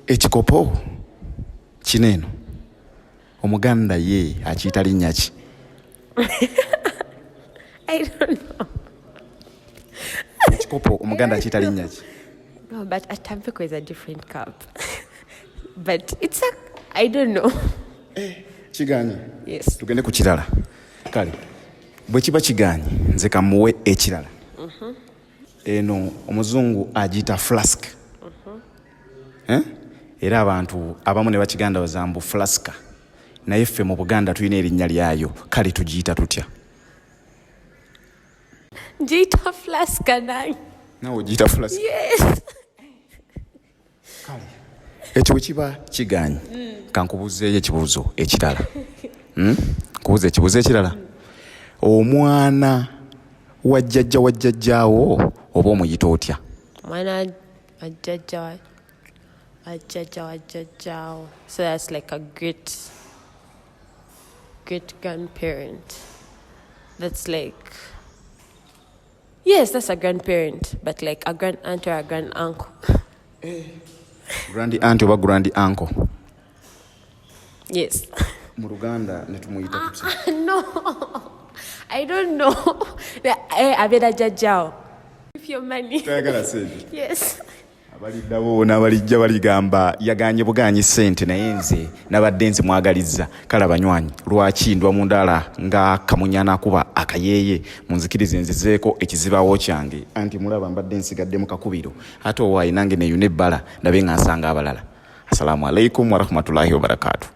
ekikopo kineno omuganda ye akiyita linnya ki? I don't know. Ekikopo omuganda akiyita linnya ki? No, but a Tampico is a different cup. But it's a, I don't know. Kiganye? Yes. Tugende ku kirala. Kale bwe kiba kiganye nze kamuwe ekirala. Eno omuzungu agiyita flask. Era abantu abamu ne bakiganda bazambu flaska. Naye ffe mu Buganda tulina erinnya lyayo. Kale tugiyita tutya? Gita flaska nange. Nawe ogiyita flaska? Yes. Kale ekyo bwe kiba kiganye kankubuuzeeyo ekibuuzo ekirala. Nkubuuza ekibuuzo ekirala. Omwana wa jjajjaawo oba omuyita otya? Mwana wa jjajjaawo. So that's like a great grandparent. That's like, yes, that's a grandparent, but like a grand aunt or a grand uncle. Grand aunt oba grand uncle? Yes. Mu Luganda ne tumuyita tutya? No, I don't know. Abeda jjajjaawo. If your money. Toyagala sente? Yes. Abaliddawo n'abalijja baligamba yaganye buganyi ssente naye nze nabadde nze mwagalizza. Kale abanywanyi lwaki ndwa mu ndala nga kamunyana akuba akayeeye munzikirize nzizeeko ekizibaawo kyange anti mulaba mbadde nsigadde mu kakubiro ate owaayi nange neeyuna ebbala ndabe nga nsanga abalala. Assalamu alaikum warahmatullahi wabarakatuh.